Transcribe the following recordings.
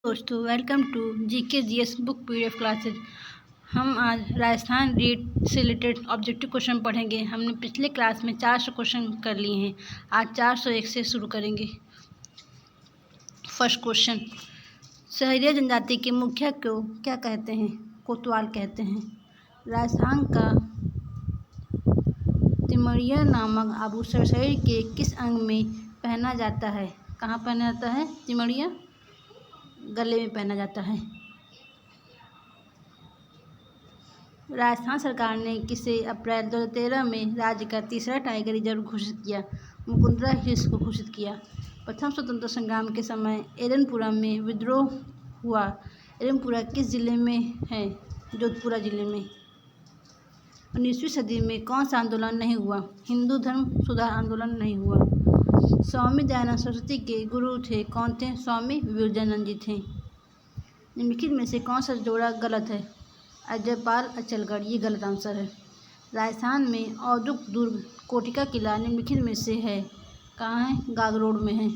दोस्तों, welcome to GK GS book PDF classes. हम आज राजस्थान रीड से रिलेटेड ऑब्जेक्टिव क्वेश्चन पढ़ेंगे। हमने पिछले क्लास में 400 क्वेश्चन कर लिए हैं। आज 401 से शुरू करेंगे। फर्स्ट क्वेश्चन, सहरिया जनजाति के मुखिया को क्या कहते हैं? कोतवाल कहते हैं। राजस्थान का तिमड़िया नामक आभूषण शरीर के किस अंग में पहना जाता है? कहाँ पहना जाता है तिमड़िया? गले में पहना जाता है। राजस्थान सरकार ने किसे अप्रैल 2013 में राज्य का तीसरा टाइगर रिजर्व घोषित किया? मुकुंदरा हिल्स को घोषित किया। प्रथम स्वतंत्रता संग्राम के समय एरनपुरा में विद्रोह हुआ। एरनपुरा किस जिले में है? जोधपुर जिले में। 19वीं सदी में कौन सा आंदोलन नहीं हुआ? हिंदू धर्म सुधार आंदोलन नहीं हुआ। स्वामी दयानंद सरस्वती के गुरु थे? कौन थे? स्वामी विवेकानंद जी थे। निम्नलिखित में से कौन सा जोड़ा गलत है? अजयपाल अचलगढ़, ये गलत आंसर है। राजस्थान में औद्योगिक दुर्ग कोटिका किला निम्नलिखित में से है? कहाँ है? गागरोड में है।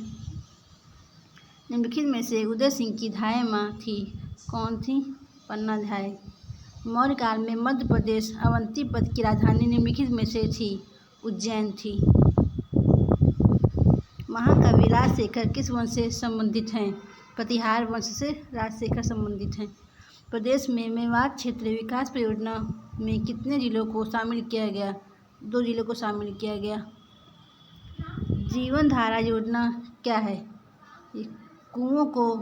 निम्नलिखित में से उदय सिंह की धाय माँ थी? कौन थी? पन्ना धाय। मौर्य काल में मध्य प्रदेश अवंतीपद की राजधानी निम्नलिखित में से थी? उज्जैन थी। महाकवि राजशेखर किस वंश से संबंधित हैं? प्रतिहार वंश से राजशेखर संबंधित हैं। प्रदेश में मेवात क्षेत्र विकास परियोजना में कितने जिलों को शामिल किया गया? 2 जिलों को शामिल किया गया। जीवन धारा योजना क्या है? कुओं को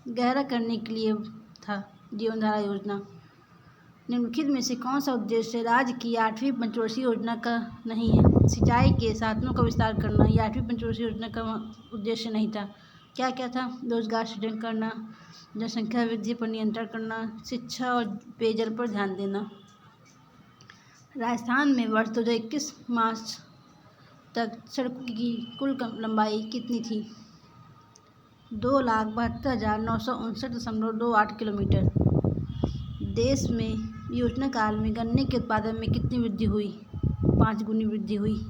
गहरा करने के लिए था जीवन धारा योजना। निम्नलिखित में से कौन सा उद्देश्य राज्य की 8वीं पंचवर्षीय योजना का नहीं है? सिंचाई के साधनों का विस्तार करना। ये 8वीं पंचवर्षीय योजना का उद्देश्य नहीं था। क्या क्या था? रोजगार सृजन करना, जनसंख्या वृद्धि पर नियंत्रण करना, शिक्षा और पेयजल पर ध्यान देना। राजस्थान में वर्ष 2021 मार्च तक सड़कों की कुल लंबाई कितनी थी? 2,72,959.28 किलोमीटर। देश में योजना काल में गन्ने के उत्पादन में कितनी वृद्धि हुई? 5 गुनी वृद्धि हुई।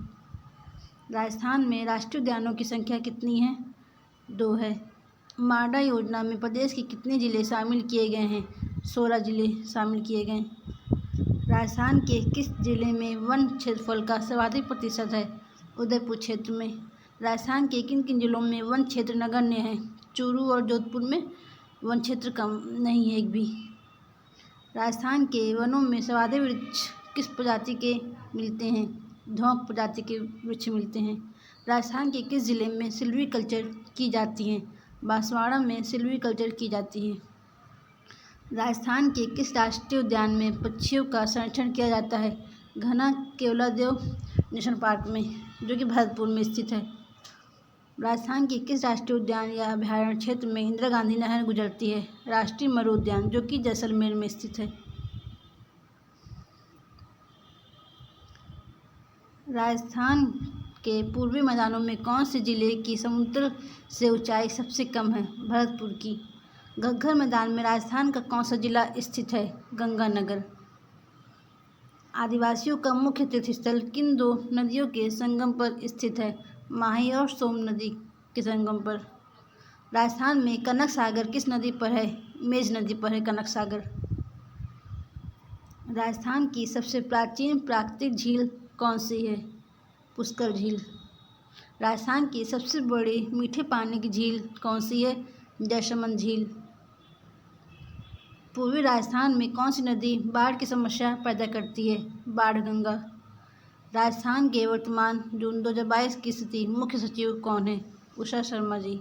राजस्थान में राष्ट्रीय उद्यानों की संख्या कितनी है? 2 है। माडा योजना में प्रदेश के कितने जिले शामिल किए गए हैं? 16 जिले शामिल किए गए। राजस्थान के किस जिले में वन क्षेत्रफल का सर्वाधिक प्रतिशत है? उदयपुर क्षेत्र में। राजस्थान के किन किन जिलों में वन क्षेत्र नगण्य है? चूरू और जोधपुर में वन क्षेत्र कम नहीं है एक भी। राजस्थान के वनों में सर्वाधिक वृक्ष किस प्रजाति के मिलते हैं? धौंक प्रजाति के वृक्ष मिलते हैं। राजस्थान के किस जिले में सिल्वीकल्चर की जाती है? बांसवाड़ा में सिल्वीकल्चर की जाती है। राजस्थान के किस राष्ट्रीय उद्यान में पक्षियों का संरक्षण किया जाता है? घना केवलादेव नेशनल पार्क में, जो कि भरतपुर में स्थित है। राजस्थान के किस राष्ट्रीय उद्यान या अभयारण्य क्षेत्र में इंदिरा गांधी नहर गुजरती है? राष्ट्रीय मरु उद्यान, जो कि जैसलमेर में स्थित है। राजस्थान के पूर्वी मैदानों में कौन से जिले की समुद्र से ऊंचाई सबसे कम है? भरतपुर की। घग्गर मैदान में राजस्थान का कौन सा जिला स्थित है? गंगानगर। आदिवासियों का मुख्य तीर्थस्थल किन 2 नदियों के संगम पर स्थित है? माही और सोम नदी के संगम पर। राजस्थान में कनक सागर किस नदी पर है? मेज नदी पर है कनक सागर। राजस्थान की सबसे प्राचीन प्राकृतिक झील कौन सी है? पुष्कर झील। राजस्थान की सबसे बड़ी मीठे पानी की झील कौन सी है? जैसमंद झील। पूर्वी राजस्थान में कौन सी नदी बाढ़ की समस्या पैदा करती है? बाणगंगा। राजस्थान के वर्तमान जून 2022 की स्थिति मुख्य सचिव कौन है? उषा शर्मा जी।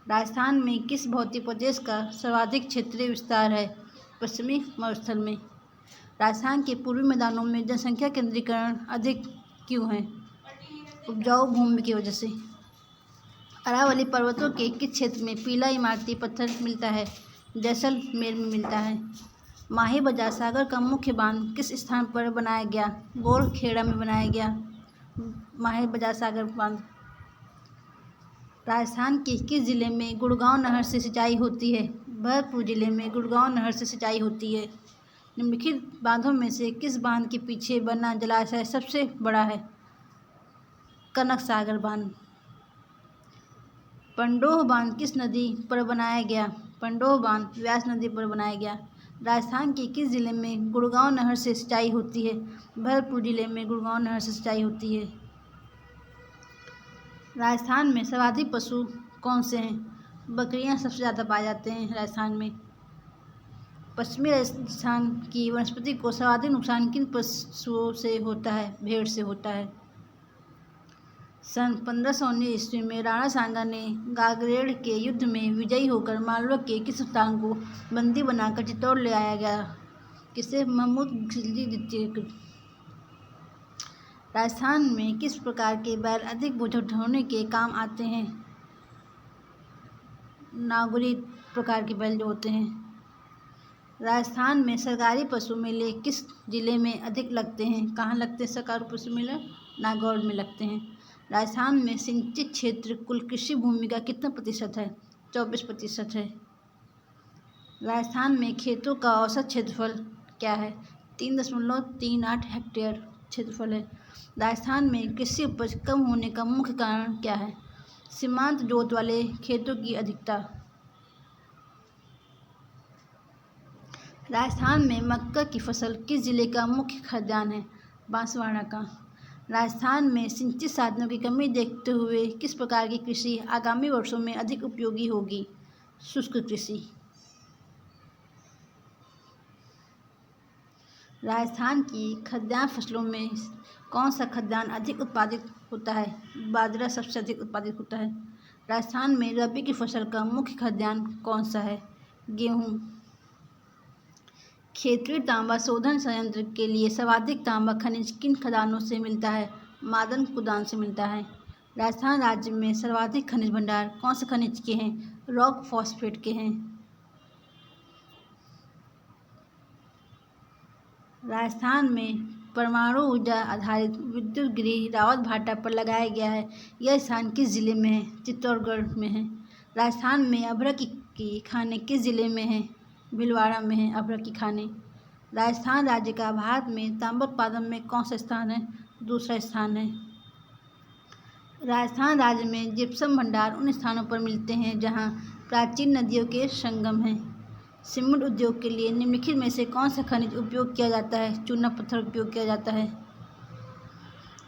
राजस्थान में किस भौतिक प्रदेश का सर्वाधिक क्षेत्रीय विस्तार है? पश्चिमी मरुस्थल में। राजस्थान के पूर्वी मैदानों में जनसंख्या केंद्रीकरण अधिक क्यों है? उपजाऊ भूमि की वजह से। अरावली पर्वतों के किस क्षेत्र में पीला इमारती पत्थर मिलता है? जैसलमेर में मिलता है। माही बजार सागर का मुख्य बांध किस स्थान पर बनाया गया? गोलखेड़ा में बनाया गया माही बजार सागर बांध। राजस्थान के किस जिले में गुड़गांव नहर से सिंचाई होती है? भरतपुर जिले में गुड़गांव नहर से सिंचाई होती है। निम्नलिखित बांधों में से किस बांध के पीछे बना जलाशय सबसे बड़ा है? कनक सागर बांध। पंडोह बांध किस नदी पर बनाया गया? पंडोह बांध व्यास नदी पर बनाया गया। राजस्थान के किस जिले में गुड़गांव नहर से सिंचाई होती है? भरतपुर जिले में गुड़गांव नहर से सिंचाई होती है। राजस्थान में सर्वाधिक पशु कौन से हैं? बकरियां सबसे ज़्यादा पाए जाते हैं राजस्थान में। पश्चिमी राजस्थान की वनस्पति को सर्वाधिक नुकसान किन पशुओं से होता है? भेड़ से होता है। सन 1519 ईस्वी में राणा सांगा ने गागरेड़ के युद्ध में विजयी होकर मालवा के किस सुल्तान को बंदी बनाकर चित्तौड़ ले आया गया? किसे? महमूद खिलजी द्वितीय। राजस्थान में किस प्रकार के बैल अधिक बोझ उठाने के काम आते हैं? नागौरी प्रकार के बैल जो होते हैं। राजस्थान में सरकारी पशु मेले किस जिले में अधिक लगते हैं? कहाँ लगते हैं सरकारी पशु मेले? नागौर में लगते हैं। राजस्थान में सिंचित क्षेत्र कुल कृषि भूमि का कितना प्रतिशत है? 24% है। राजस्थान में खेतों का औसत क्षेत्रफल क्या है? 3.38 हेक्टेयर क्षेत्रफल है। राजस्थान में कृषि उपज कम होने का मुख्य कारण क्या है? सीमांत जोत वाले खेतों की अधिकता। राजस्थान में मक्का की फसल किस जिले का मुख्य खाद्यान्न है? बांसवाड़ा का। राजस्थान में सिंचित साधनों की कमी देखते हुए किस प्रकार की कृषि आगामी वर्षों में अधिक उपयोगी होगी? शुष्क कृषि। राजस्थान की खाद्यान्न फसलों में कौन सा खाद्यान्न अधिक उत्पादित होता है? बाजरा सबसे अधिक उत्पादित होता है। राजस्थान में रबी की फसल का मुख्य खाद्यान्न कौन सा है? गेहूँ। क्षेत्रीय तांबा शोधन संयंत्र के लिए सर्वाधिक तांबा खनिज किन खदानों से मिलता है? मादन कुदान से मिलता है। राजस्थान राज्य में सर्वाधिक खनिज भंडार कौन से खनिज के हैं? रॉक फॉस्फेट के हैं। राजस्थान में परमाणु ऊर्जा आधारित विद्युत गृह रावतभाटा पर लगाया गया है। यह स्थान किस जिले में है? चित्तौड़गढ़ में है। राजस्थान में अभ्रक की खाने किस जिले में है? भीलवाड़ा में है अभ्रक की खाने। राजस्थान राज्य का भारत में तांबा उत्पादन में कौन सा स्थान है? दूसरा स्थान है। राजस्थान राज्य में जिप्सम भंडार उन स्थानों पर मिलते हैं जहां प्राचीन नदियों के संगम हैं। सीमेंट उद्योग के लिए निम्नलिखित में से कौन सा खनिज उपयोग किया जाता है? चूना पत्थर उपयोग किया जाता है।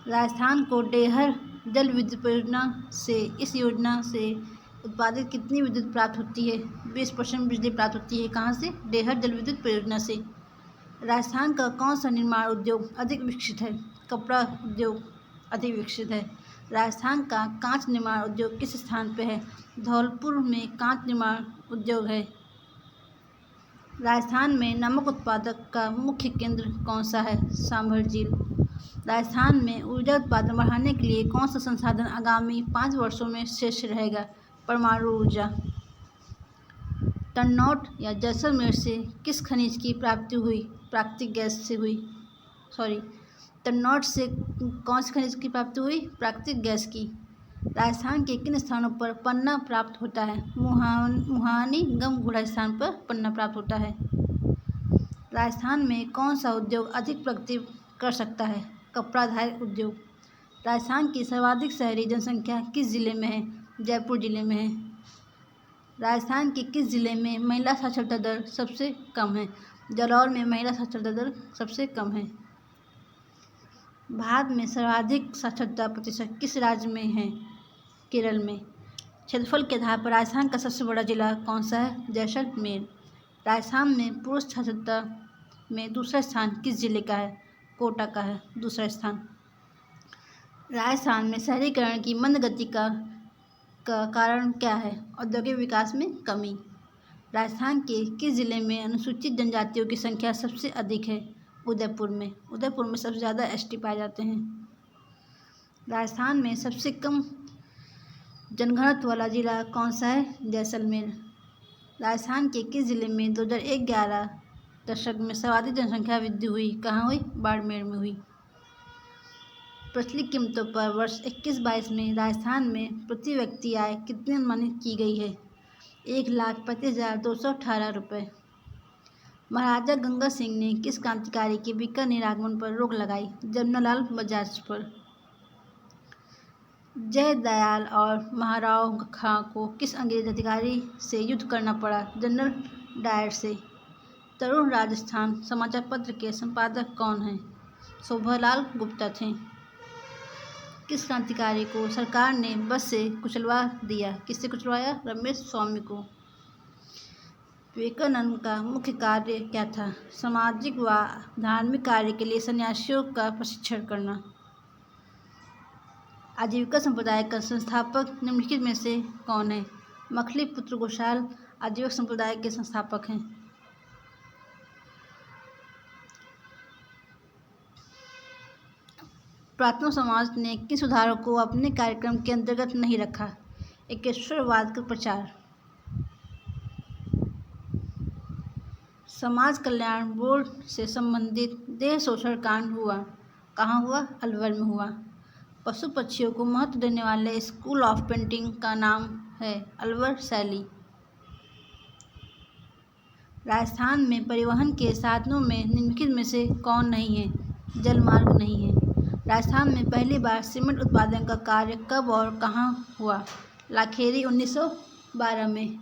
राजस्थान को डेहर जल विद्युत परियोजना से इस योजना से उत्पादित कितनी विद्युत प्राप्त होती है? 20% बिजली प्राप्त होती है। कहाँ से? डेहर जल विद्युत परियोजना से। राजस्थान का कौन सा निर्माण उद्योग अधिक विकसित है? कपड़ा उद्योग अधिक विकसित है। राजस्थान का कांच निर्माण उद्योग किस स्थान पर है? धौलपुर में कांच निर्माण उद्योग है। राजस्थान में नमक उत्पादक का मुख्य केंद्र कौन सा है? सांभर झील। राजस्थान में ऊर्जा उत्पादन बढ़ाने के लिए कौन सा संसाधन आगामी 5 वर्षों में शेष रहेगा? परमाणु ऊर्जा। तन्नौट या जैसलमेर से किस खनिज की प्राप्ति हुई? प्राकृतिक गैस से हुई। तन्नौट से कौन से खनिज की प्राप्ति हुई? प्राकृतिक गैस की। राजस्थान के किन स्थानों पर पन्ना प्राप्त होता है? मुहानी गम घोड़ा स्थान पर पन्ना प्राप्त होता है। राजस्थान में कौन सा उद्योग अधिक प्रगति कर सकता है? कपड़ा आधारित उद्योग। राजस्थान की सर्वाधिक शहरी जनसंख्या किस जिले में है? जयपुर जिले में है। राजस्थान के किस जिले में महिला साक्षरता दर सबसे कम है? जालौर में महिला साक्षरता दर सबसे कम है। भारत में सर्वाधिक साक्षरता प्रतिशत किस राज्य में है? केरल में। क्षेत्रफल के आधार पर राजस्थान का सबसे बड़ा जिला कौन सा है? जैसलमेर। राजस्थान में पुरुष साक्षरता में दूसरा स्थान किस जिले का है? कोटा का है दूसरा स्थान। राजस्थान में शहरीकरण की मंद गति का कारण क्या है? औद्योगिक विकास में कमी। राजस्थान के किस जिले में अनुसूचित जनजातियों की संख्या सबसे अधिक है? उदयपुर में। उदयपुर में सबसे ज़्यादा एसटी पाए जाते हैं। राजस्थान में सबसे कम जनघनत्व वाला जिला कौन सा है? जैसलमेर। राजस्थान के किस जिले में 2011 दशक में सर्वाधिक जनसंख्या वृद्धि हुई? कहाँ हुई? बाड़मेर में हुई। प्रचलित कीमतों पर वर्ष 21-22 में राजस्थान में प्रति व्यक्ति आय कितनी अनुमानित की गई है? 1,35,218 रुपये। महाराजा गंगा सिंह ने किस क्रांतिकारी के बीकानेर आगमन पर रोक लगाई? जमनालाल बजाज पर। जयदयाल और महाराव खां को किस अंग्रेज अधिकारी से युद्ध करना पड़ा? जनरल डायर से। तरुण राजस्थान समाचार पत्र के संपादक कौन हैं? शोभालाल गुप्ता थे। किस क्रांतिकारी को सरकार ने बस से कुचलवा दिया? किससे कुचलवाया? रमेश स्वामी को। विवेकानंद का मुख्य कार्य क्या था? सामाजिक व धार्मिक कार्य के लिए सन्यासियों का प्रशिक्षण करना। आजीविका संप्रदाय का संस्थापक निम्नलिखित में से कौन है? मखली पुत्र घोषाल आजीविका संप्रदाय के संस्थापक हैं। प्रार्थना समाज ने किस सुधारों को अपने कार्यक्रम के अंतर्गत नहीं रखा? एकेश्वरवाद का प्रचार। समाज कल्याण बोर्ड से संबंधित देह शोषण कांड हुआ कहाँ हुआ? अलवर में हुआ। पशु पक्षियों को महत्व देने वाले स्कूल ऑफ पेंटिंग का नाम है अलवर शैली। राजस्थान में परिवहन के साधनों में निम्नलिखित में से कौन नहीं है? जलमार्ग नहीं है। राजस्थान में पहली बार सीमेंट उत्पादन का कार्य कब और कहाँ हुआ? लाखेरी 1912 में।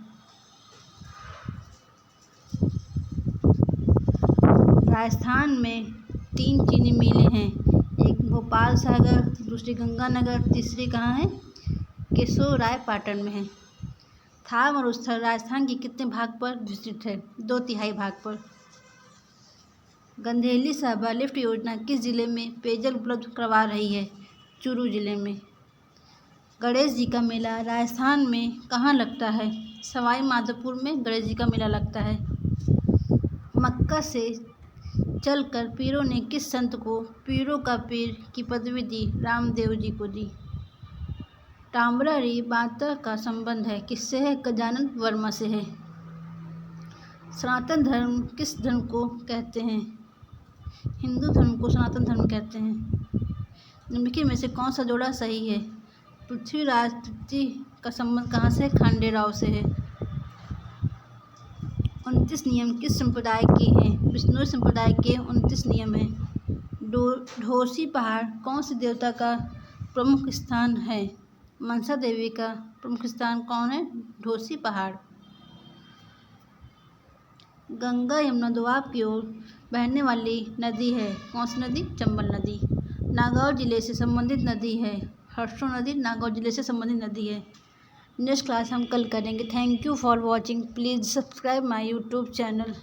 राजस्थान में 3 चीनी मिलें हैं, एक भोपाल सागर, दूसरी गंगानगर, तीसरी कहाँ है? केशोरायपाटन में है। थार मरुस्थल राजस्थान के कितने भाग पर विस्तृत है? 2/3 भाग पर। गंधेली साहबा लिफ्ट योजना किस जिले में पेयजल उपलब्ध करवा रही है? चूरू जिले में। गणेश जी का मेला राजस्थान में कहाँ लगता है? सवाई माधोपुर में गणेश जी का मेला लगता है। मक्का से चलकर पीरों ने किस संत को पीरों का पीर की पदवी दी? रामदेव जी को दी। टाम्बरारी बांता का संबंध है किससे है? गजानन वर्मा से है। सनातन धर्म किस धर्म को कहते हैं? हिंदू धर्म को सनातन धर्म कहते हैं। निम्नलिखित में से कौन सा जोड़ा सही है? पृथ्वीराज तृतीय का संबंध कहाँ से? खांडे राव से है। 29 नियम किस संप्रदाय के हैं? बिश्नोई संप्रदाय के 29 नियम हैं। ढोसी पहाड़ कौन सी देवता का प्रमुख स्थान है? मनसा देवी का प्रमुख स्थान कौन है? ढोसी पहाड़। गंगा यमुना दोआब की ओर बहने वाली नदी है कौन सी नदी? चंबल नदी। नागौर जिले से संबंधित नदी है हरसों नदी। नागौर जिले से संबंधित नदी है। नेक्स्ट क्लास हम कल करेंगे। Thank you for watching. Please subscribe my YouTube channel.